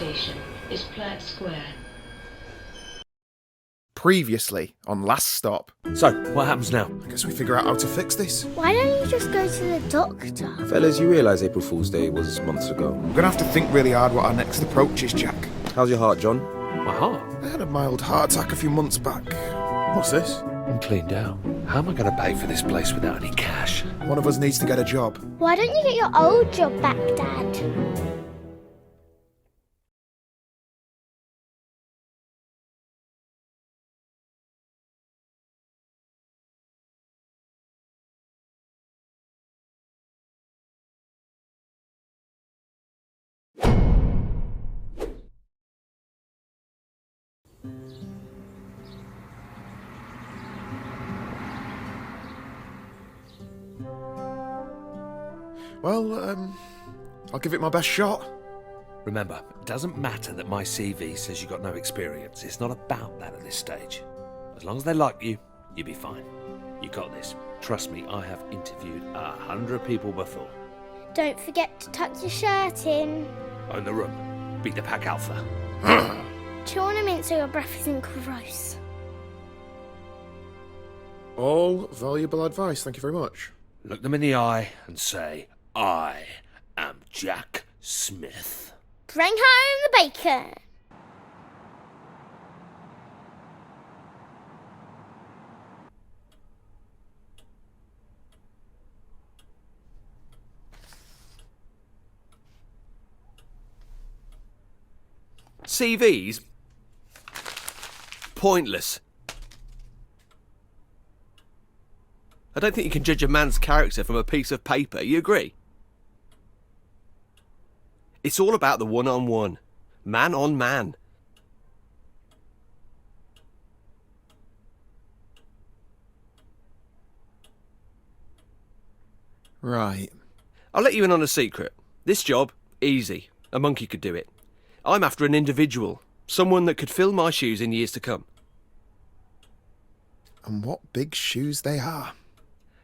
station is Platt Square. Previously on Last Stop. So, what happens now? I guess we figure out how to fix this. Why don't you just go to the doctor? Fellas, you realise April Fool's Day was months ago. We're gonna have to think really hard what our next approach is, Jack. How's your heart, John? My heart? I had a mild heart attack a few months back. What's this? I'm cleaned out. How am I going to pay for this place without any cash? One of us needs to get a job. Why don't you get your old job back, Dad? Well, I'll give it my best shot. Remember, it doesn't matter that my CV says you got no experience. It's not about that at this stage. As long as they like you, you'll be fine. You got this. Trust me, I have interviewed 100 people before. Don't forget to tuck your shirt in. Own the room. Beat the pack alpha. Chew on a mint so your breath isn't gross. All valuable advice, thank you very much. Look them in the eye and say, I am Jack Smith. Bring home the bacon. CVs? Pointless. I don't think you can judge a man's character from a piece of paper, you agree? It's all about the one-on-one. Man on man. Right. I'll let you in on a secret. This job, easy. A monkey could do it. I'm after an individual. Someone that could fill my shoes in years to come. And what big shoes they are.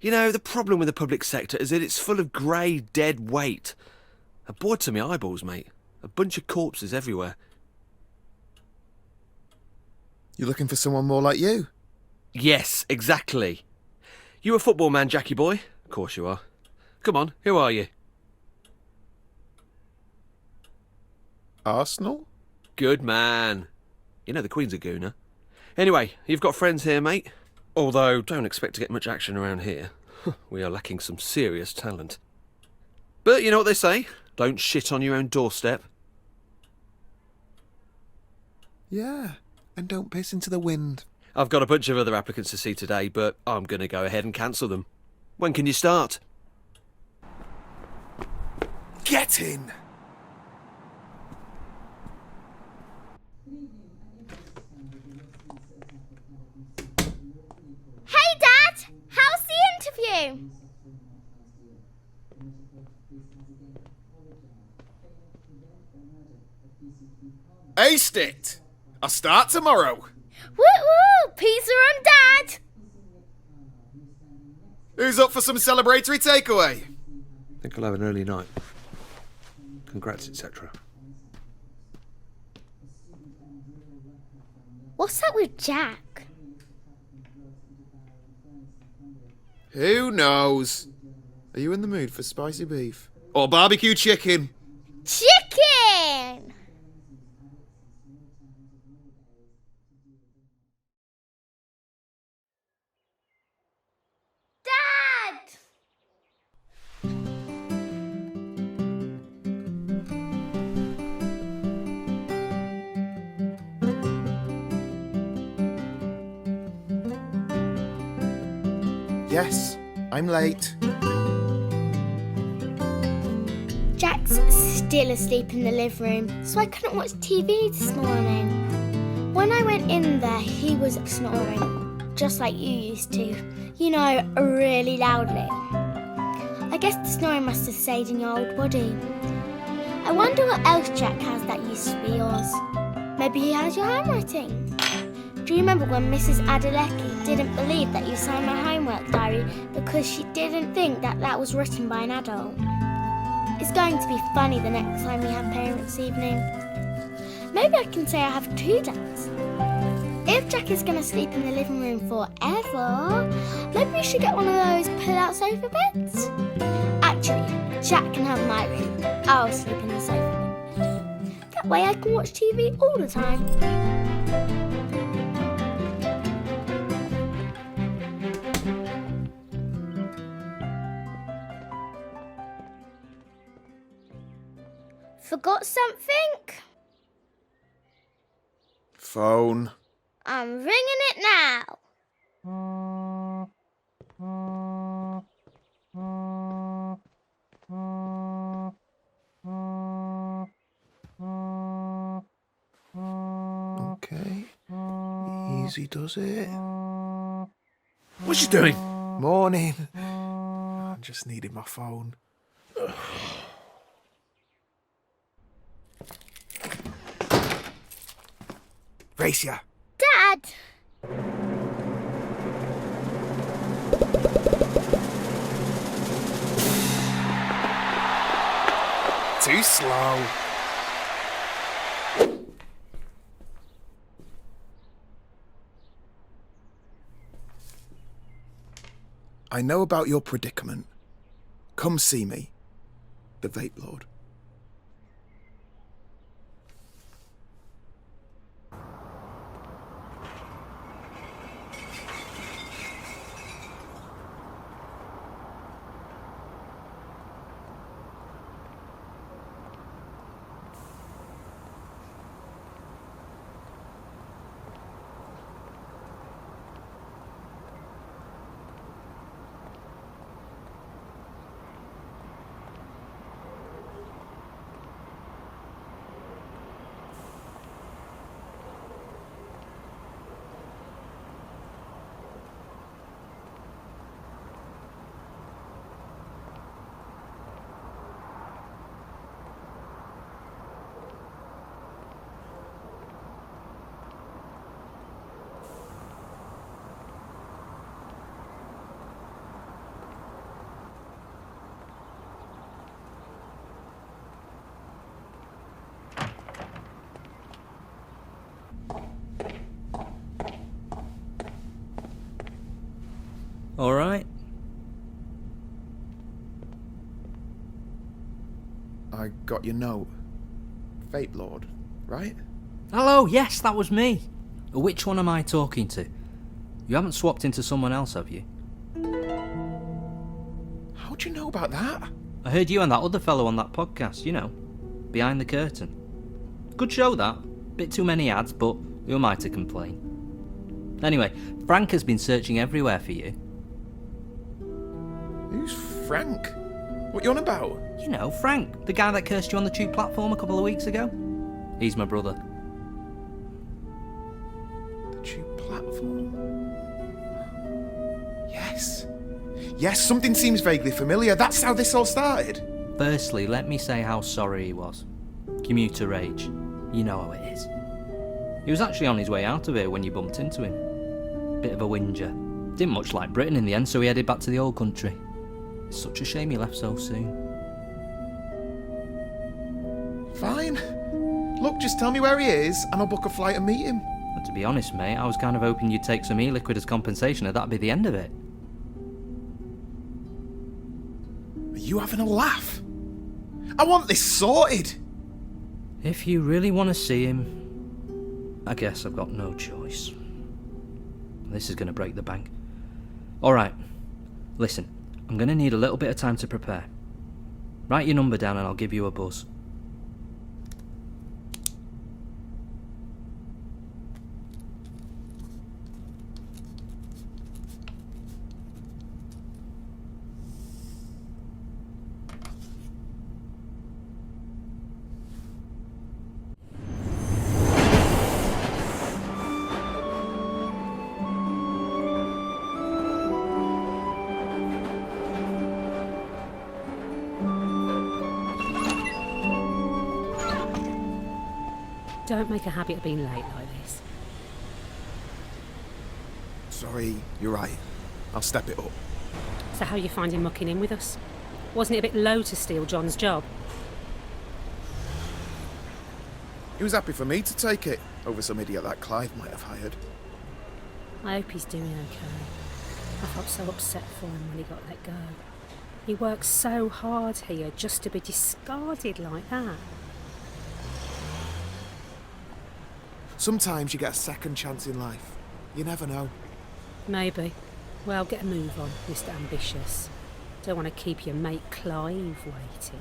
You know, the problem with the public sector is that it's full of grey, dead weight. A bored to my eyeballs, mate. A bunch of corpses everywhere. You looking for someone more like you? Yes, exactly. You a football man, Jackie boy? Of course you are. Come on, who are you? Arsenal? Good man. You know the Queen's a gooner. Anyway, you've got friends here, mate. Although, don't expect to get much action around here. We are lacking some serious talent. But you know what they say? Don't shit on your own doorstep. Yeah, and don't piss into the wind. I've got a bunch of other applicants to see today, but I'm going to go ahead and cancel them. When can you start? Get in! Hey, Dad! How's the interview? Aced it! I'll start tomorrow. Woo-woo! Pizza on Dad! Who's up for some celebratory takeaway? I think I'll have an early night. Congrats, etc. What's up with Jack? Who knows? Are you in the mood for spicy beef? Or barbecue chicken? Chicken! Dad! Yes, I'm late. Jack's still asleep in the living room, so I couldn't watch TV this morning. When I went in there, he was snoring, just like you used to. You know, really loudly. I guess the snoring must have stayed in your old body. I wonder what else Jack has that used to be yours. Maybe he has your handwriting. Do you remember when Mrs. Adelecki didn't believe that you signed my homework diary because she didn't think that that was written by an adult? It's going to be funny the next time we have parents' evening. Maybe I can say I have 2 dads. If Jack is going to sleep in the living room forever, maybe we should get one of those pull-out sofa beds. Actually, Jack can have my room. I'll sleep in the sofa bed. That way I can watch TV all the time. Forgot something? Phone. I'm ringing it now. Okay. Easy does it. What's she doing? Morning. I just needed my phone. Racia. Dad! Too slow. I know about your predicament. Come see me, the Vape Lord. All right. I got your note. Vape Lord, right? Hello, yes, that was me. Which one am I talking to? You haven't swapped into someone else, have you? How'd you know about that? I heard you and that other fellow on that podcast, you know, Behind the Curtain. Good show, that. Bit too many ads, but who am I to complain? Anyway, Frank has been searching everywhere for you. Who's Frank? What you on about? You know, Frank, the guy that cursed you on the tube platform a couple of weeks ago. He's my brother. The tube platform? Yes. Yes, something seems vaguely familiar. That's how this all started. Firstly, let me say how sorry he was. Commuter rage. You know how it is. He was actually on his way out of here when you bumped into him. Bit of a whinger. Didn't much like Britain in the end, so he headed back to the old country. It's such a shame he left so soon. Fine. Look, just tell me where he is and I'll book a flight and meet him. But to be honest, mate, I was kind of hoping you'd take some e-liquid as compensation and that'd be the end of it. Are you having a laugh? I want this sorted. If you really want to see him, I guess I've got no choice. This is going to break the bank. Alright, listen, I'm going to need a little bit of time to prepare. Write your number down and I'll give you a buzz. Don't make a habit of being late like this. Sorry, you're right. I'll step it up. So how are you finding mucking in with us? Wasn't it a bit low to steal John's job? He was happy for me to take it, over some idiot that Clive might have hired. I hope he's doing okay. I felt so upset for him when he got let go. He worked so hard here just to be discarded like that. Sometimes you get a second chance in life. You never know. Maybe. Well, get a move on, Mr. Ambitious. Don't want to keep your mate Clive waiting.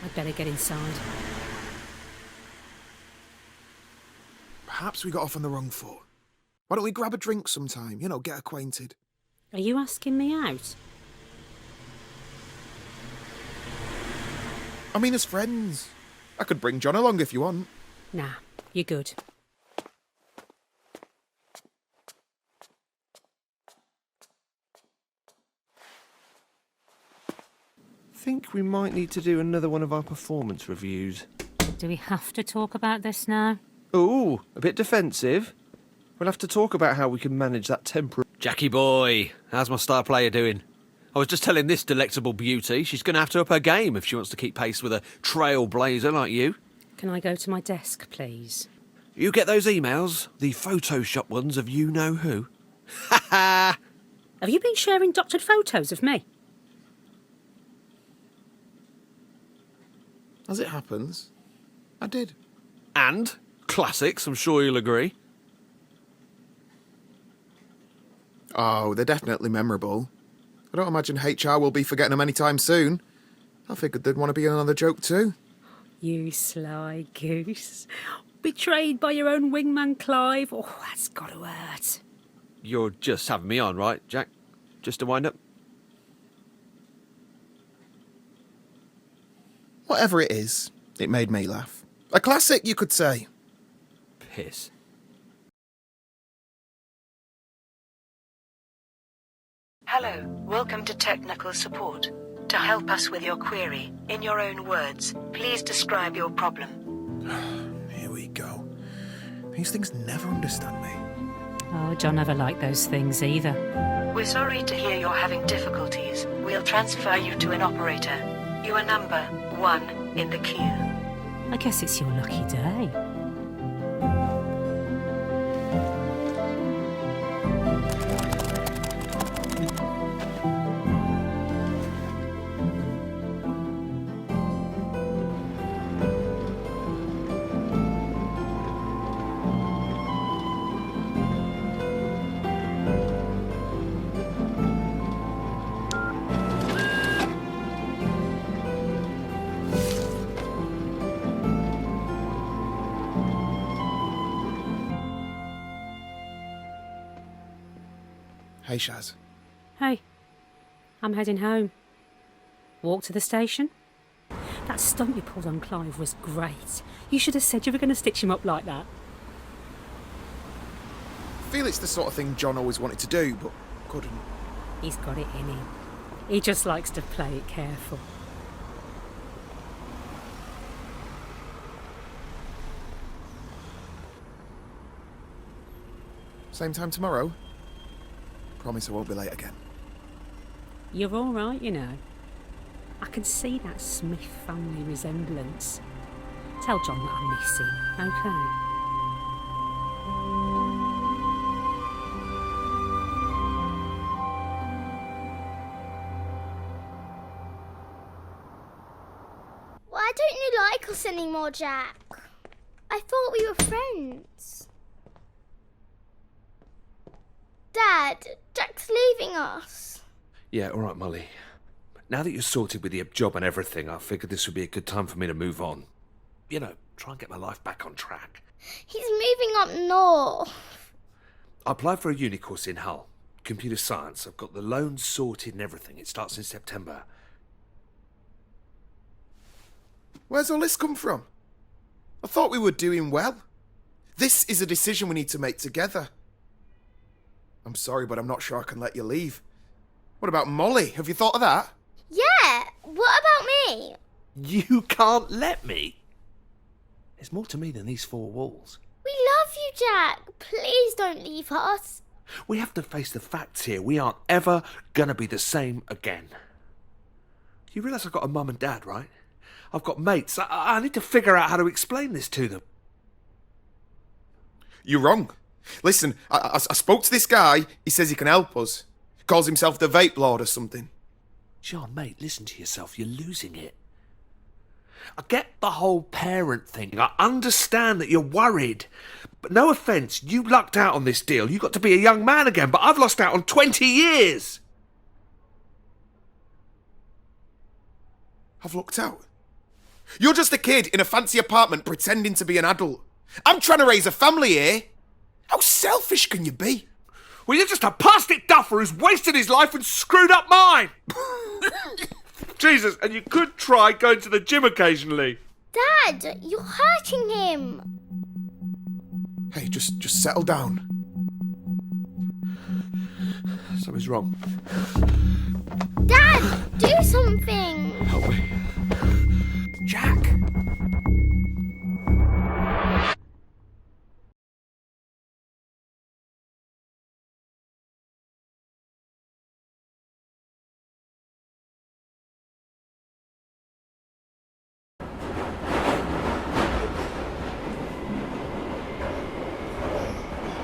I'd better get inside. Perhaps we got off on the wrong foot. Why don't we grab a drink sometime? You know, get acquainted. Are you asking me out? I mean, as friends. I could bring John along if you want. Nah, you're good. Think we might need to do another one of our performance reviews. Do we have to talk about this now? Ooh, a bit defensive. We'll have to talk about how we can manage that temper. Jackie boy, how's my star player doing? I was just telling this delectable beauty she's going to have to up her game if she wants to keep pace with a trailblazer like you. Can I go to my desk, please? You get those emails? The Photoshop ones of you-know-who? Ha ha! Have you been sharing doctored photos of me? As it happens, I did. And classics, I'm sure you'll agree. Oh, they're definitely memorable. I don't imagine HR will be forgetting them anytime soon. I figured they'd want to be in another joke too. You sly goose. Betrayed by your own wingman Clive. Oh, that's got to hurt. You're just having me on, right, Jack? Just to wind up? Whatever it is, it made me laugh. A classic, you could say. Piss. Hello, welcome to technical support. To help us with your query, in your own words, please describe your problem. Here we go. These things never understand me. Oh, John never liked those things either. We're sorry to hear you're having difficulties. We'll transfer you to an operator. You are number 1 in the queue. I guess it's your lucky day. Hey, Shaz. Hey, I'm heading home. Walk to the station? That stunt you pulled on Clive was great. You should have said you were going to stitch him up like that. I feel it's the sort of thing John always wanted to do, but couldn't. He's got it in him. He just likes to play it careful. Same time tomorrow? Promise I won't be late again. You're all right, you know. I can see that Smith family resemblance. Tell John that I miss him, okay? Why don't you like us anymore, Jack? I thought we were friends. Dad, Jack's leaving us. Yeah, all right, Molly. Now that you're sorted with the job and everything, I figured this would be a good time for me to move on. You know, try and get my life back on track. He's moving up north. I applied for a uni course in Hull. Computer science. I've got the loans sorted and everything. It starts in September. Where's all this come from? I thought we were doing well. This is a decision we need to make together. I'm sorry, but I'm not sure I can let you leave. What about Molly? Have you thought of that? Yeah, what about me? You can't let me? There's more to me than these four walls. We love you, Jack. Please don't leave us. We have to face the facts here. We aren't ever gonna be the same again. You realise I've got a mum and dad, right? I've got mates. I need to figure out how to explain this to them. You're wrong. Listen, I spoke to this guy. He says he can help us. Calls himself the Vape Lord or something. John, mate, listen to yourself. You're losing it. I get the whole parent thing. I understand that you're worried. But no offence, you lucked out on this deal. You got to be a young man again, but I've lost out on 20 years. I've lucked out. You're just a kid in a fancy apartment pretending to be an adult. I'm trying to raise a family here. How selfish can you be? Well, you're just a past-it duffer who's wasted his life and screwed up mine. Jesus, and you could try going to the gym occasionally. Dad, you're hurting him. Hey, just settle down. Something's wrong. Dad, do something. Help me. Jack!